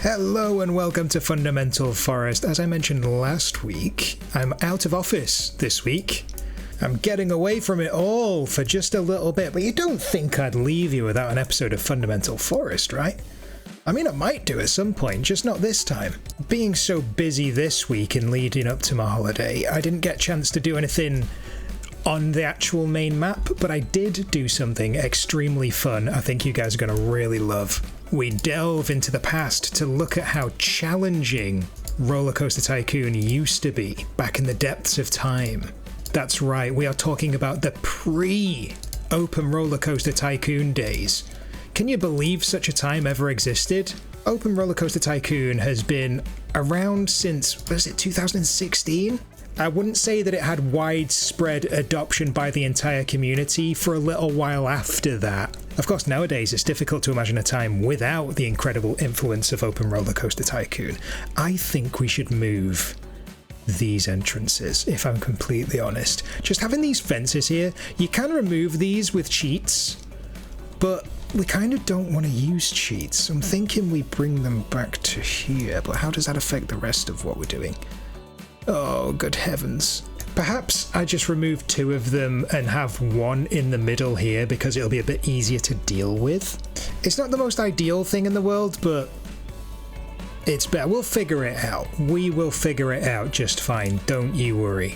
Hello and welcome to Fundamental Forest. As I mentioned last week, I'm out of office this week. I'm getting away from it all for just a little bit, but you don't think I'd leave you without an episode of Fundamental Forest, right? I mean, I might do at some point, just not this time. Being so busy this week and leading up to my holiday, I didn't get a chance to do anything on the actual main map, but I did do something extremely fun I think you guys are going to really love. We delve into the past to look at how challenging Roller Coaster Tycoon used to be back in the depths of time. That's right, we are talking about the pre-Open Roller Coaster Tycoon days. Can you believe such a time ever existed? Open Roller Coaster Tycoon has been around since, was it 2016? I wouldn't say that it had widespread adoption by the entire community for a little while after that. Of course, nowadays it's difficult to imagine a time without the incredible influence of Open Roller Coaster Tycoon. I think we should move these entrances, if I'm completely honest. Just having these fences here, you can remove these with cheats, but we kind of don't want to use cheats. I'm thinking we bring them back to here, but how does that affect the rest of what we're doing? Oh, good heavens. Perhaps I just remove two of them and have one in the middle here because it'll be a bit easier to deal with. It's not the most ideal thing in the world, but it's better. We'll figure it out. We will figure it out just fine, don't you worry.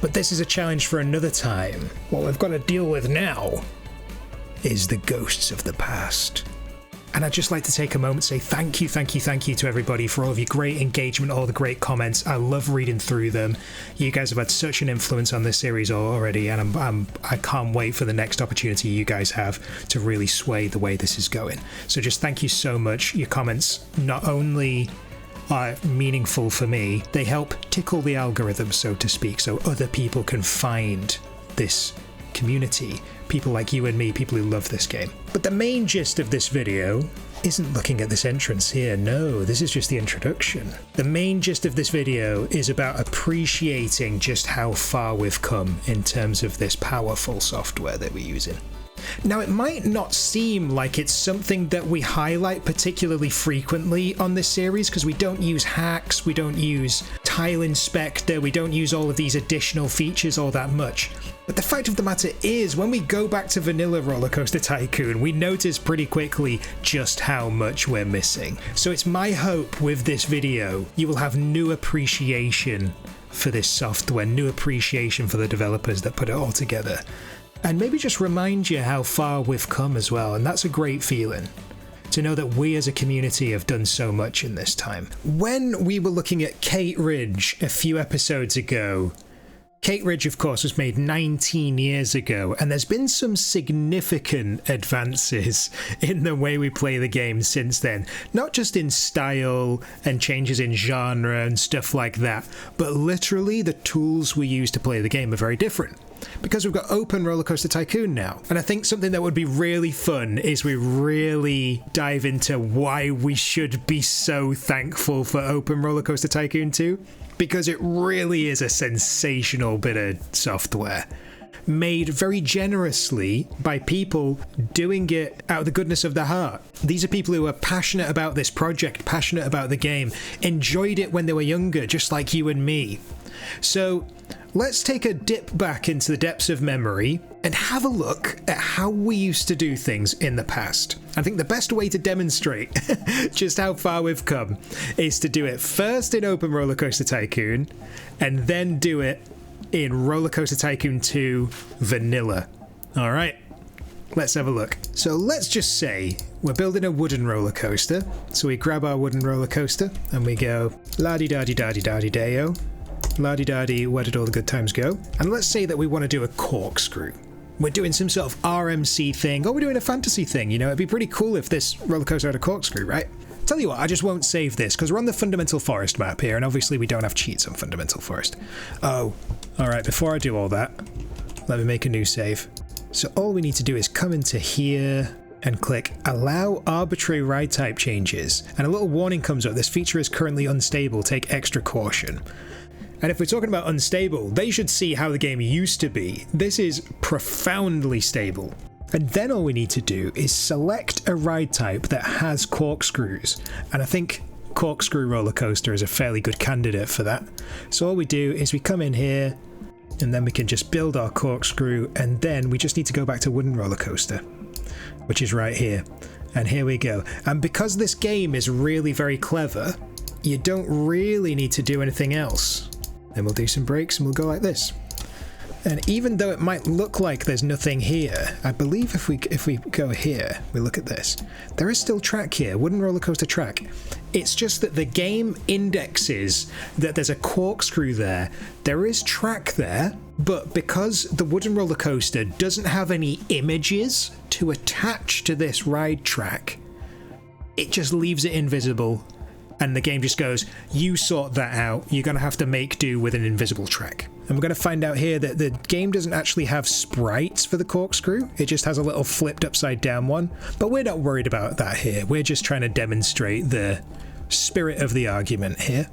But this is a challenge for another time. What we've got to deal with now is the ghosts of the past. And I'd just like to take a moment to say thank you to everybody for all of your great engagement, all the great comments. I love reading through them. You guys have had such an influence on this series already, and I can't wait for the next opportunity you guys have to really sway the way this is going. So just thank you so much. Your comments not only are meaningful for me, they help tickle the algorithm, so to speak, so other people can find this community. People like you and me, people who love this game. But the main gist of this video isn't looking at this entrance here. No, this is just the introduction. The main gist of this video is about appreciating just how far we've come in terms of this powerful software that we're using. Now, it might not seem like it's something that we highlight particularly frequently on this series because we don't use hacks, we don't use tile inspector, we don't use all of these additional features all that much. But the fact of the matter is, when we go back to vanilla Roller Coaster Tycoon, we notice pretty quickly just how much we're missing. So it's my hope with this video, you will have new appreciation for this software, new appreciation for the developers that put it all together. And maybe just remind you how far we've come as well, and that's a great feeling, to know that we as a community have done so much in this time. When we were looking at Kate Ridge a few episodes ago, Kate Ridge, of course, was made 19 years ago, and there's been some significant advances in the way we play the game since then. Not just in style and changes in genre and stuff like that, but literally the tools we use to play the game are very different. Because we've got Open Roller Coaster Tycoon now. And I think something that would be really fun is we really dive into why we should be so thankful for Open Roller Coaster Tycoon 2. Because it really is a sensational bit of software. Made very generously by people doing it out of the goodness of their heart. These are people who are passionate about this project, passionate about the game, enjoyed it when they were younger, just like you and me. So let's take a dip back into the depths of memory and have a look at how we used to do things in the past. I think the best way to demonstrate just how far we've come is to do it first in Open Roller Coaster Tycoon and then do it in Roller Coaster Tycoon 2 Vanilla. Alright, let's have a look. So let's just say we're building a wooden roller coaster. So we grab our wooden roller coaster and we go la-di-da-di-da-di-da-di-da-yo. La-di-da-di, where did all the good times go? And let's say that we want to do a corkscrew. We're doing some sort of RMC thing, or we're doing a fantasy thing, you know, it'd be pretty cool if this roller coaster had a corkscrew, right? Tell you what, I just won't save this, because we're on the Fundamental Forest map here, and obviously we don't have cheats on Fundamental Forest. Oh, alright, before I do all that, let me make a new save. So all we need to do is come into here and click Allow Arbitrary Ride Type Changes, and a little warning comes up, this feature is currently unstable, take extra caution. And if we're talking about unstable, they should see how the game used to be. This is profoundly stable. And then all we need to do is select a ride type that has corkscrews. And I think corkscrew roller coaster is a fairly good candidate for that. So all we do is we come in here, and then we can just build our corkscrew, and then we just need to go back to wooden roller coaster, which is right here. And here we go. And because this game is really very clever, you don't really need to do anything else. Then we'll do some brakes and we'll go like this. And even though it might look like there's nothing here, I believe if we go here, we look at this, there is still track here, wooden roller coaster track. It's just that the game indexes that there's a corkscrew there. There is track there, but because the wooden roller coaster doesn't have any images to attach to this ride track, it just leaves it invisible. And the game just goes, you sort that out, you're going to have to make do with an invisible track. And we're going to find out here that the game doesn't actually have sprites for the corkscrew, it just has a little flipped upside down one. But we're not worried about that here, we're just trying to demonstrate the spirit of the argument here.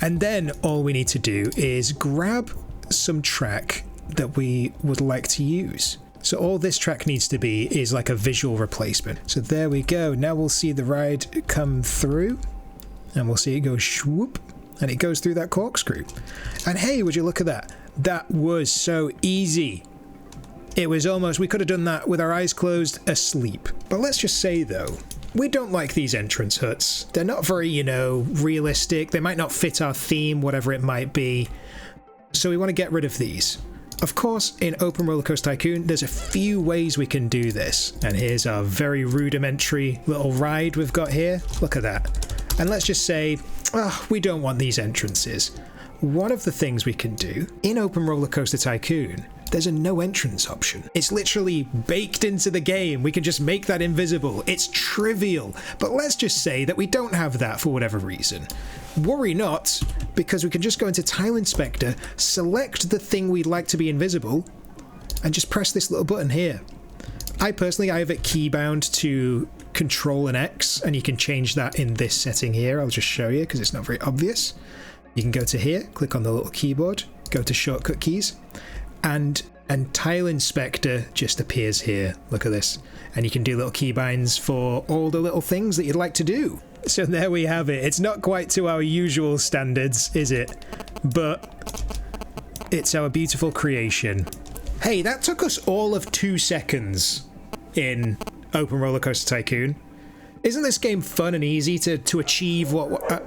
And then all we need to do is grab some track that we would like to use. So all this track needs to be is like a visual replacement. So there we go. Now we'll see the ride come through, and we'll see it go swoop, and it goes through that corkscrew. And hey, would you look at that? That was so easy. It was almost, we could have done that with our eyes closed, asleep. But let's just say though, we don't like these entrance huts. They're not very, you know, realistic. They might not fit our theme, whatever it might be. So we want to get rid of these. Of course, in Open Roller Coaster Tycoon, there's a few ways we can do this. And here's our very rudimentary little ride we've got here. Look at that. And let's just say, we don't want these entrances. One of the things we can do in Open Roller Coaster Tycoon, there's a no entrance option. It's literally baked into the game. We can just make that invisible. It's trivial. But let's just say that we don't have that for whatever reason. Worry not, because we can just go into Tile Inspector, select the thing we'd like to be invisible, and just press this little button here. I have it keybound to Control and X, and you can change that in this setting here. I'll just show you because it's not very obvious. You can go to here, click on the little keyboard, go to shortcut keys, and Tile Inspector just appears here. Look at this. And you can do little keybinds for all the little things that you'd like to do. So there we have it. It's not quite to our usual standards, is it? But it's our beautiful creation. Hey, that took us all of 2 seconds in Open Roller Coaster Tycoon. Isn't this game fun and easy to achieve what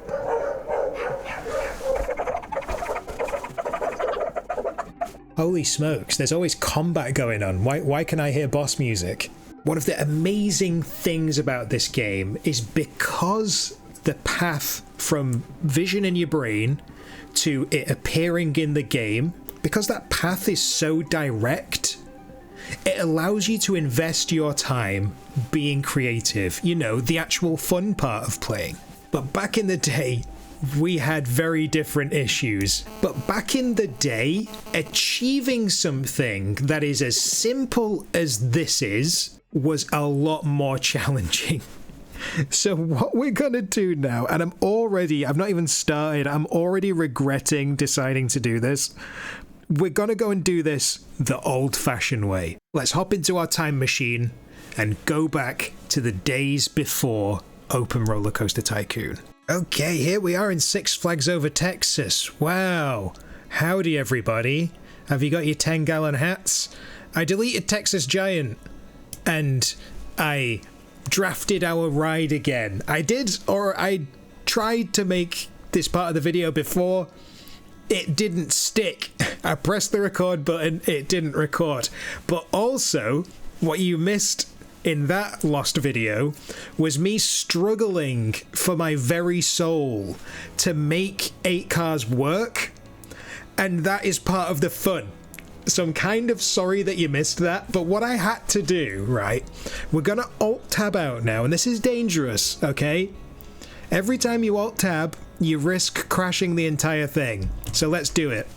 Holy smokes, there's always combat going on. Why can I hear boss music? One of the amazing things about this game is because the path from vision in your brain to it appearing in the game, because that path is so direct, it allows you to invest your time being creative, you know, the actual fun part of playing. But back in the day, we had very different issues. But back in the day, achieving something that is as simple as this is was a lot more challenging. So what we're gonna do now, and I've not even started, I'm already regretting deciding to do this. We're gonna go and do this the old-fashioned way. Let's hop into our time machine and go back to the days before Open Roller Coaster Tycoon. Okay, here we are in Six Flags Over Texas. Wow. Howdy, everybody. Have you got your 10-gallon hats? I deleted Texas Giant, and I drafted our ride again. I tried to make this part of the video before. It didn't stick. I pressed the record button, it didn't record. But also, what you missed in that lost video was me struggling for my very soul to make 8 cars work, and that is part of the fun. So I'm kind of sorry that you missed that, but what I had to do, right, we're gonna Alt-Tab out now, and this is dangerous, okay? Every time you Alt-Tab, you risk crashing the entire thing. So let's do it.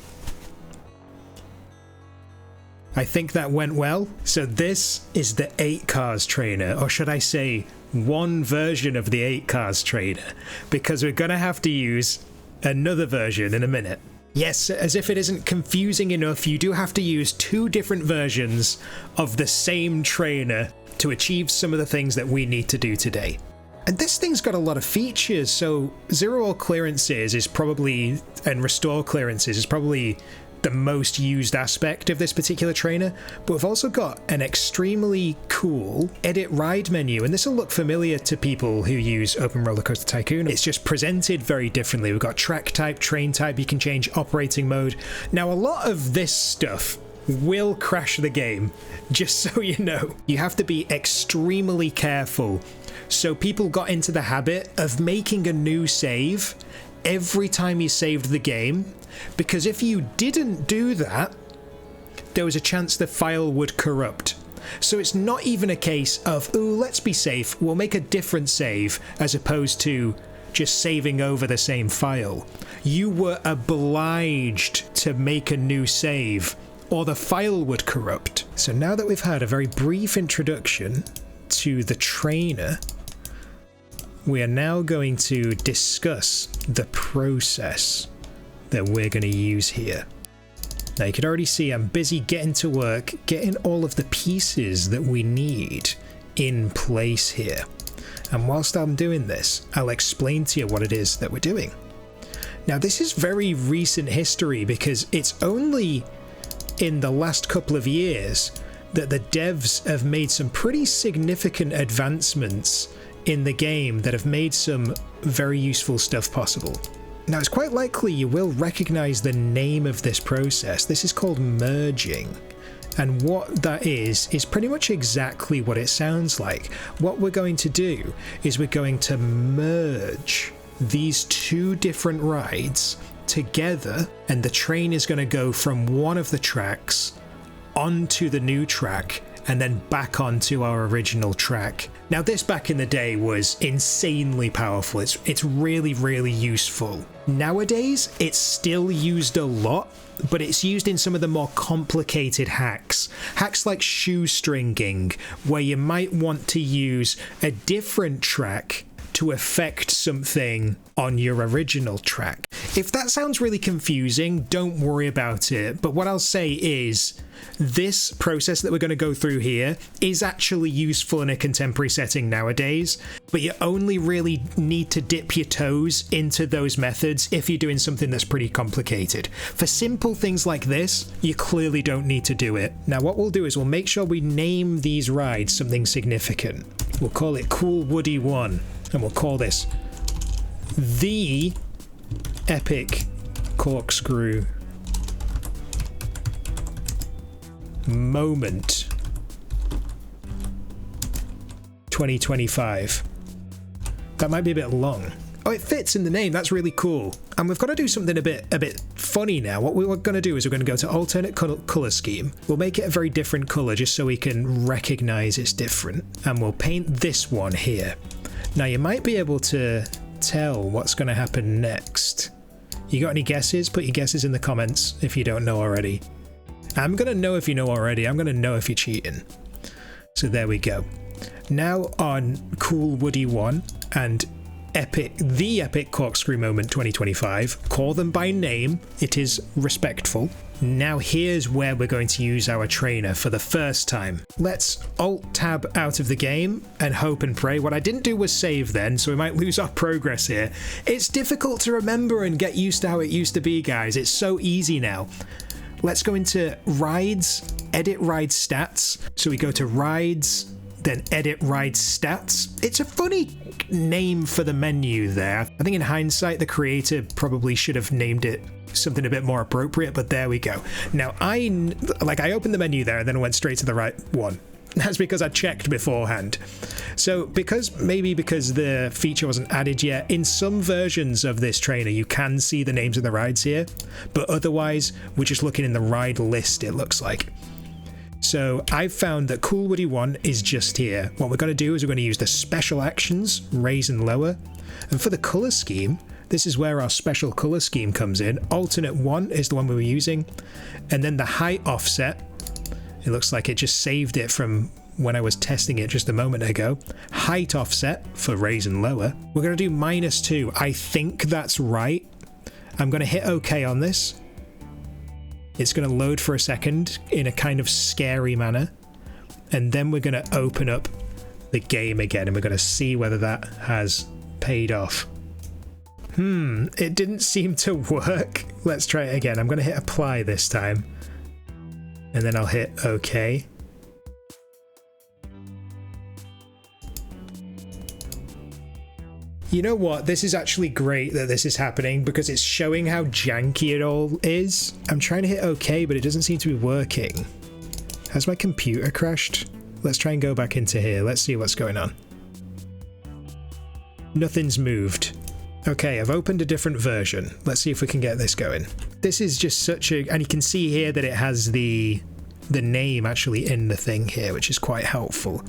I think that went well. So this is the 8 cars trainer, or should I say one version of the 8 cars trainer, because we're gonna have to use another version in a minute. Yes, as if it isn't confusing enough, you do have to use 2 different versions of the same trainer to achieve some of the things that we need to do today. And this thing's got a lot of features, so zero all clearances is probably, and restore clearances is probably the most used aspect of this particular trainer, but we've also got an extremely cool edit ride menu, and this will look familiar to people who use Open Roller Coaster Tycoon. It's just presented very differently. We've got track type, train type, you can change operating mode. Now, a lot of this stuff will crash the game, just so you know. You have to be extremely careful. So people got into the habit of making a new save every time you saved the game, because if you didn't do that, there was a chance the file would corrupt. So it's not even a case of, ooh, let's be safe, we'll make a different save, as opposed to just saving over the same file. You were obliged to make a new save, or the file would corrupt. So now that we've had a very brief introduction to the trainer, we are now going to discuss the process that we're going to use here. Now you can already see I'm busy getting to work, getting all of the pieces that we need in place here. And whilst I'm doing this, I'll explain to you what it is that we're doing. Now this is very recent history, because it's only in the last couple of years that the devs have made some pretty significant advancements in the game that have made some very useful stuff possible. Now, it's quite likely you will recognize the name of this process. This is called merging. And what that is pretty much exactly what it sounds like. What we're going to do is we're going to merge these two different rides together, and the train is going to go from one of the tracks onto the new track and then back onto our original track. Now this back in the day was insanely powerful. It's really, really useful. Nowadays, it's still used a lot, but it's used in some of the more complicated hacks. Hacks like shoestringing, where you might want to use a different track to affect something on your original track. If that sounds really confusing, don't worry about it. But what I'll say is, this process that we're going to go through here is actually useful in a contemporary setting nowadays, but you only really need to dip your toes into those methods if you're doing something that's pretty complicated. For simple things like this, you clearly don't need to do it. Now what we'll do is we'll make sure we name these rides something significant. We'll call it Cool Woody 1, and we'll call this the Epic Corkscrew Moment 2025. That might be a bit long. Oh, it fits in the name. That's really cool. And we've got to do something a bit funny now. What we're going to do is we're going to go to alternate color scheme. We'll make it a very different color just so we can recognize it's different. And we'll paint this one here. Now you might be able to tell what's going to happen next. You got any guesses? Put your guesses in the comments if you don't know already. I'm going to know if you know already. I'm going to know if you're cheating. So there we go. Now on Cool Woody 1 and the Epic Corkscrew Moment 2025, call them by name. It is respectful. Now here's where we're going to use our trainer for the first time. Let's Alt-Tab out of the game and hope and pray. What I didn't do was save then, so we might lose our progress here. It's difficult to remember and get used to how it used to be, guys. It's so easy now. Let's go into Rides, Edit Ride Stats. So we go to Rides, then Edit Ride Stats. It's a funny name for the menu there. I think in hindsight, the creator probably should have named it something a bit more appropriate, but there we go. Now, I opened the menu there and then went straight to the right one. That's because I checked beforehand. So because the feature wasn't added yet, in some versions of this trainer you can see the names of the rides here, but otherwise we're just looking in the ride list, it looks like. So I've found that Cool Woody 1 is just here. What we're going to do is we're going to use the special actions, raise and lower, and for the color scheme, this is where our special color scheme comes in. Alternate 1 is the one we were using, and then the height offset, it looks like it just saved it from when I was testing it just a moment ago. Height offset for raise and lower. We're going to do -2. I think that's right. I'm going to hit OK on this. It's going to load for a second in a kind of scary manner. And then we're going to open up the game again, and we're going to see whether that has paid off. It didn't seem to work. Let's try it again. I'm going to hit apply this time, and then I'll hit OK. You know what? This is actually great that this is happening because it's showing how janky it all is. I'm trying to hit OK, but it doesn't seem to be working. Has my computer crashed? Let's try and go back into here. Let's see what's going on. Nothing's moved. Okay, I've opened a different version. Let's see if we can get this going. This is just such a... And you can see here that it has the name actually in the thing here, which is quite helpful.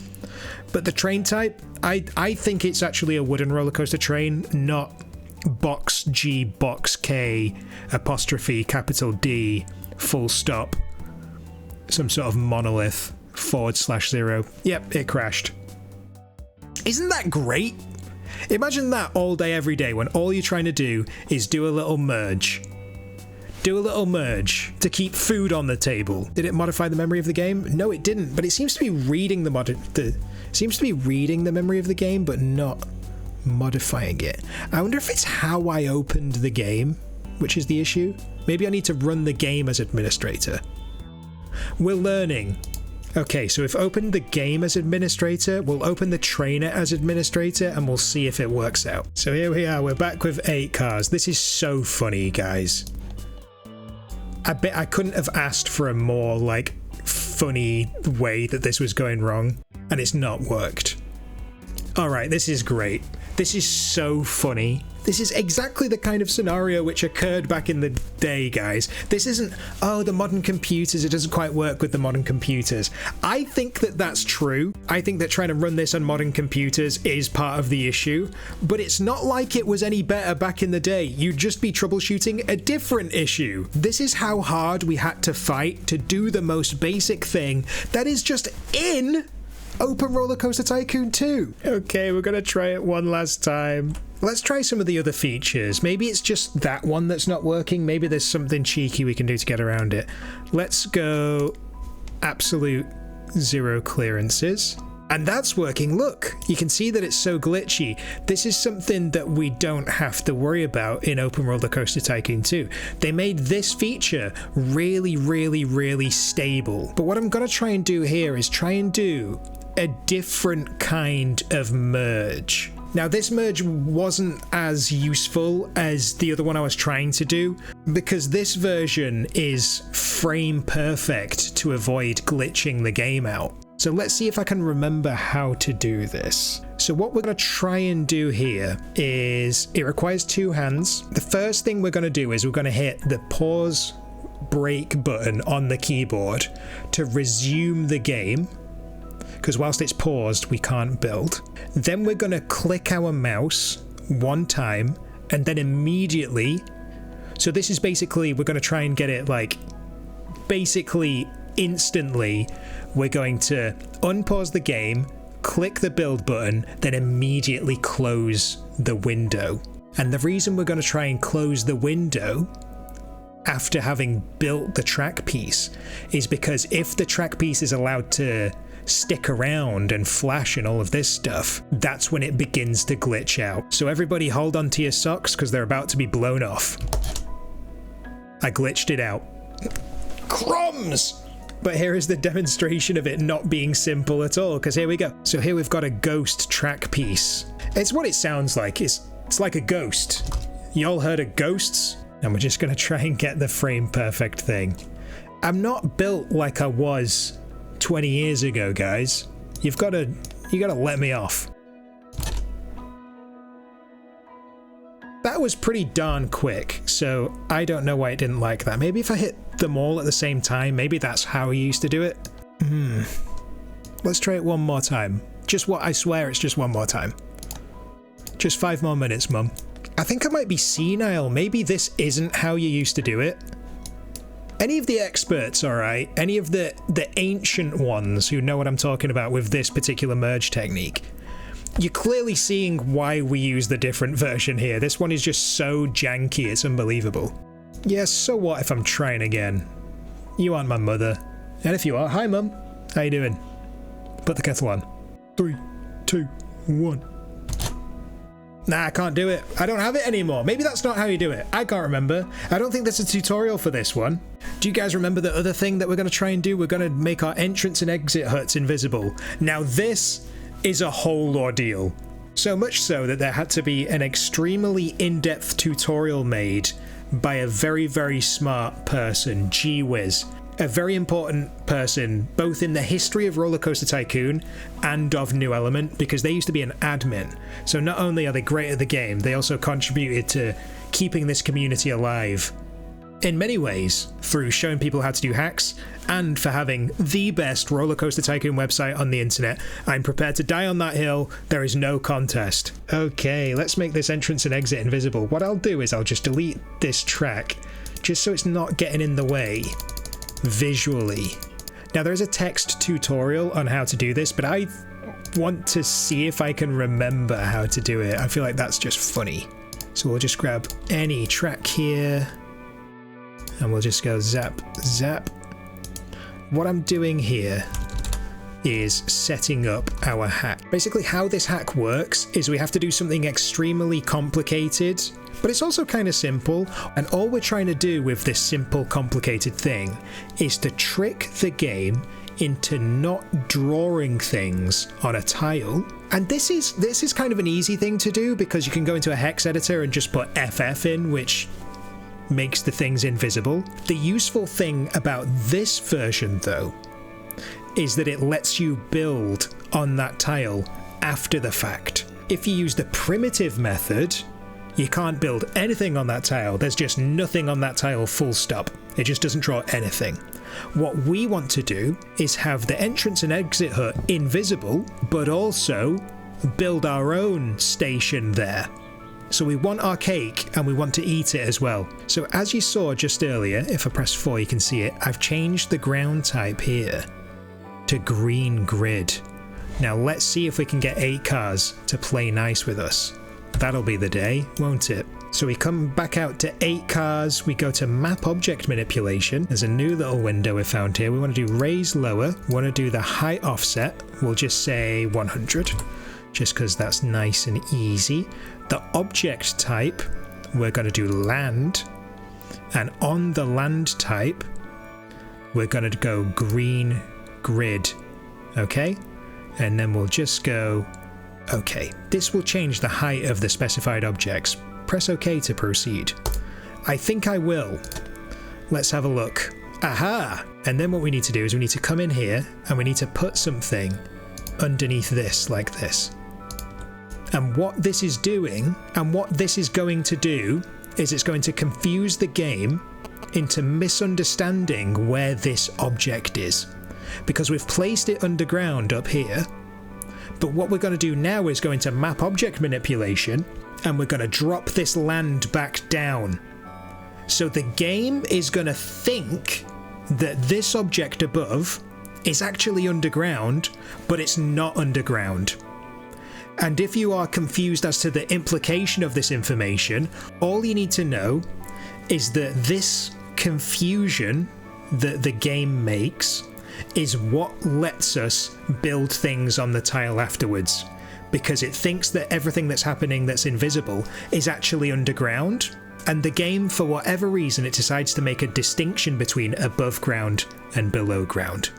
But the train type, I think it's actually a wooden roller coaster train, not box G, box K, apostrophe, capital D, full stop, some sort of monolith, /0. Yep, it crashed. Isn't that great? Imagine that all day, every day, when all you're trying to do is do a little merge. Do a little merge to keep food on the table. Did it modify the memory of the game? No, it didn't, but it seems to be reading the memory of the game, but not modifying it. I wonder if it's how I opened the game, which is the issue. Maybe I need to run the game as administrator. We're learning. Okay, so if opened the game as administrator, we'll open the trainer as administrator, and we'll see if it works out. So here we are, we're back with 8 cars. This is so funny, guys. I bet I couldn't have asked for a more, like, funny way that this was going wrong, and it's not worked. Alright, this is great. This is so funny. This is exactly the kind of scenario which occurred back in the day, guys. This isn't, oh, the modern computers, it doesn't quite work with the modern computers. I think that that's true. I think that trying to run this on modern computers is part of the issue, but it's not like it was any better back in the day. You'd just be troubleshooting a different issue. This is how hard we had to fight to do the most basic thing that is just in OpenRCT2 Tycoon 2. Okay, we're gonna try it one last time. Let's try some of the other features. Maybe it's just that one that's not working. Maybe there's something cheeky we can do to get around it. Let's go absolute 0 clearances. And that's working. Look, you can see that it's so glitchy. This is something that we don't have to worry about in OpenRCT Tycoon 2. They made this feature really, really, really stable. But what I'm gonna try and do here is try and do a different kind of merge. Now, this merge wasn't as useful as the other one I was trying to do, because this version is frame perfect to avoid glitching the game out. So let's see if I can remember how to do this. So what we're going to try and do here is, it requires 2 hands. The first thing we're going to do is we're going to hit the pause break button on the keyboard to resume the game, because whilst it's paused, we can't build. Then we're going to click our mouse 1 time, and then immediately, so this is basically, we're going to try and get it like, basically instantly, we're going to unpause the game, click the build button, then immediately close the window. And the reason we're going to try and close the window after having built the track piece is because if the track piece is allowed to stick around and flash and all of this stuff, that's when it begins to glitch out. So everybody hold on to your socks because they're about to be blown off. I glitched it out. Crumbs! But here is the demonstration of it not being simple at all, because here we go. So here we've got a ghost track piece. It's what it sounds like. It's like a ghost. Y'all heard of ghosts? And we're just going to try and get the frame perfect thing. I'm not built like I was 20 years ago, guys. You gotta let me off. That was pretty darn quick, so I don't know why it didn't like that. Maybe if I hit them all at the same time, maybe that's how he used to do it. Let's try it one more time. I swear it's just one more time. Just 5 more minutes, Mum. I think I might be senile. Maybe this isn't how you used to do it. Any of the experts, alright? Any of the ancient ones who know what I'm talking about with this particular merge technique? You're clearly seeing why we use the different version here. This one is just so janky, it's unbelievable. Yes, so what if I'm trying again? You aren't my mother. And if you are, hi Mum. How you doing? Put the kettle on. 3, 2, 1. Nah, I can't do it. I don't have it anymore. Maybe that's not how you do it. I can't remember. I don't think there's a tutorial for this one. Do you guys remember the other thing that we're going to try and do? We're going to make our entrance and exit huts invisible. Now this is a whole ordeal. So much so that there had to be an extremely in-depth tutorial made by a very, very smart person, gee whiz. A very important person, both in the history of Roller Coaster Tycoon and of New Element, because they used to be an admin. So not only are they great at the game, they also contributed to keeping this community alive. In many ways, through showing people how to do hacks, and for having the best Roller Coaster Tycoon website on the internet. I'm prepared to die on that hill, there is no contest. Okay, let's make this entrance and exit invisible. What I'll do is I'll just delete this track, just so it's not getting in the way visually. Now there is a text tutorial on how to do this, but I want to see if I can remember how to do it. I feel like that's just funny. So we'll just grab any track here and we'll just go zap, zap. What I'm doing here is setting up our hack. Basically how this hack works is we have to do something extremely complicated, but it's also kind of simple, and all we're trying to do with this simple complicated thing is to trick the game into not drawing things on a tile. And this is kind of an easy thing to do because you can go into a hex editor and just put FF in, which makes the things invisible. The useful thing about this version though is that it lets you build on that tile after the fact. If you use the primitive method, you can't build anything on that tile. There's just nothing on that tile, full stop. It just doesn't draw anything. What we want to do is have the entrance and exit hut invisible, but also build our own station there. So we want our cake and we want to eat it as well. So as you saw just earlier, if I press 4 you can see it, I've changed the ground type here to green grid. Now let's see if we can get 8 cars to play nice with us. That'll be the day, won't it? So we come back out to 8 cars, we go to map object manipulation. There's a new little window we found here. We want to do raise lower, we want to do the height offset, we'll just say 100, just because that's nice and easy. The object type, we're going to do land, and on the land type, we're going to go green grid, okay? And then we'll just go OK. This will change the height of the specified objects. Press OK to proceed. I think I will. Let's have a look. Aha! And then what we need to do is we need to come in here and we need to put something underneath this like this. And what this is doing, and what this is going to do, is it's going to confuse the game into misunderstanding where this object is. Because we've placed it underground up here. But what we're going to do now is go into map object manipulation and we're going to drop this land back down. So the game is going to think that this object above is actually underground, but it's not underground. And if you are confused as to the implication of this information, all you need to know is that this confusion that the game makes is what lets us build things on the tile afterwards, because it thinks that everything that's happening that's invisible is actually underground, and the game, for whatever reason, it decides to make a distinction between above ground and below ground.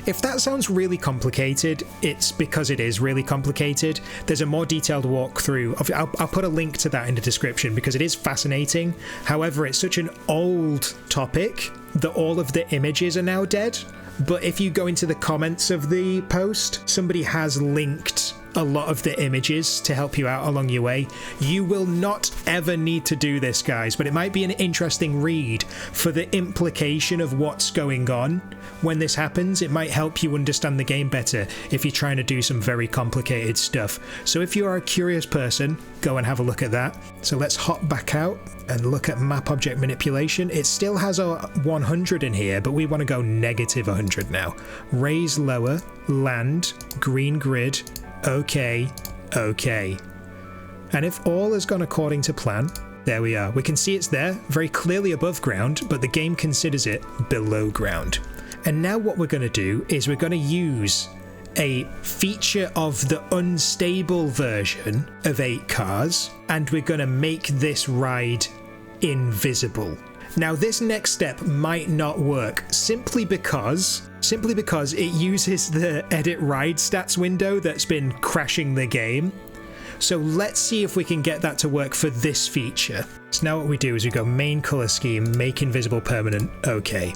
If that sounds really complicated, it's because it is really complicated. There's a more detailed walkthrough. I'll put a link to that in the description because it is fascinating. However, it's such an old topic that all of the images are now dead. But if you go into the comments of the post, somebody has linked a lot of the images to help you out along your way. You will not ever need to do this, guys, but it might be an interesting read for the implication of what's going on when this happens. It might help you understand the game better if you're trying to do some very complicated stuff. So if you are a curious person, go and have a look at that. So let's hop back out and look at map object manipulation. It still has a 100 in here, but we want to go negative 100 now. Raise lower, land, green grid, OK, OK. And if all has gone according to plan, there we are. We can see it's there, very clearly above ground, but the game considers it below ground. And now what we're going to do is we're going to use a feature of the unstable version of 8 cars, and we're going to make this ride invisible. Now, this next step might not work simply because it uses the edit ride stats window that's been crashing the game. So let's see if we can get that to work for this feature. So now what we do is we go main color scheme, make invisible permanent, okay.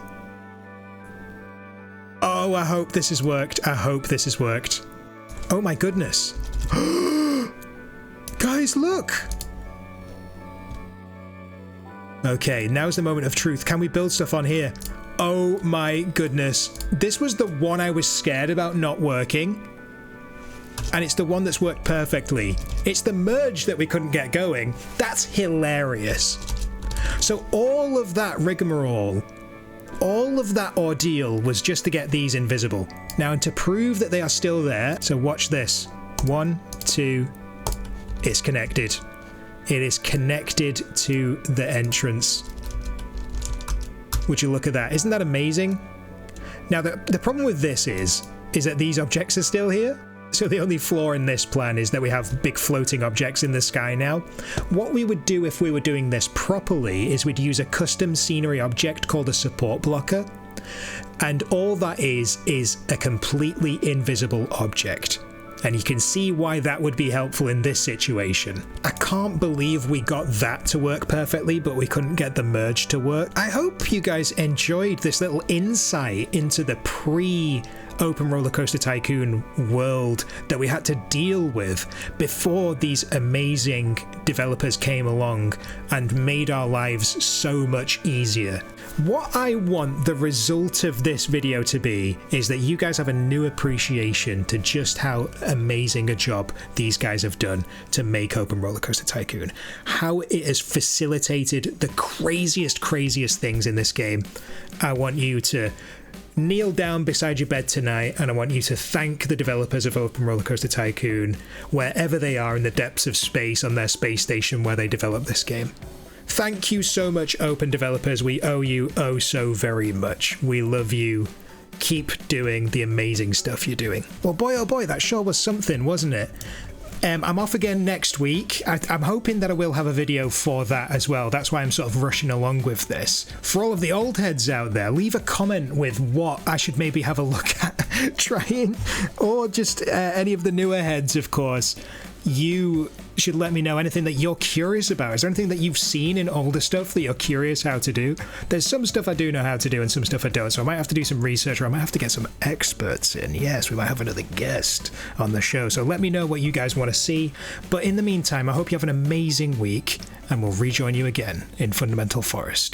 Oh, I hope this has worked. I hope this has worked. Oh my goodness. Guys, look. Okay, now's the moment of truth. Can we build stuff on here? Oh my goodness. This was the one I was scared about not working. And it's the one that's worked perfectly. It's the merge that we couldn't get going. That's hilarious. So all of that rigmarole, all of that ordeal was just to get these invisible. Now, and to prove that they are still there, so watch this. 1, 2, it's connected. It is connected to the entrance. Would you look at that? Isn't that amazing? Now, the problem with this is that these objects are still here. So the only flaw in this plan is that we have big floating objects in the sky now. What we would do if we were doing this properly is we'd use a custom scenery object called a support blocker. And all that is a completely invisible object. And you can see why that would be helpful in this situation. I can't believe we got that to work perfectly, but we couldn't get the merge to work. I hope you guys enjoyed this little insight into the Open Roller Coaster Tycoon world that we had to deal with before these amazing developers came along and made our lives so much easier. What I want the result of this video to be is that you guys have a new appreciation to just how amazing a job these guys have done to make Open Roller Coaster Tycoon. How it has facilitated the craziest things in this game. I want you to kneel down beside your bed tonight, and I want you to thank the developers of Open Roller Coaster Tycoon wherever they are in the depths of space on their space station where they developed this game. Thank you so much, Open developers. We owe you oh so very much. We love you. Keep doing the amazing stuff you're doing. Well, boy, oh boy, that sure was something, wasn't it? I'm off again next week. I'm hoping that I will have a video for that as well. That's why I'm sort of rushing along with this. For all of the old heads out there, leave a comment with what I should maybe have a look at trying, or just any of the newer heads, of course. You should let me know anything that you're curious about. Is there anything that you've seen in older stuff that you're curious how to do? There's some stuff I do know how to do and some stuff I don't, so I might have to do some research, or I might have to get some experts in. Yes, we might have another guest on the show, so let me know what you guys want to see. But in the meantime, I hope you have an amazing week, and we'll rejoin you again in Fundamental Forest.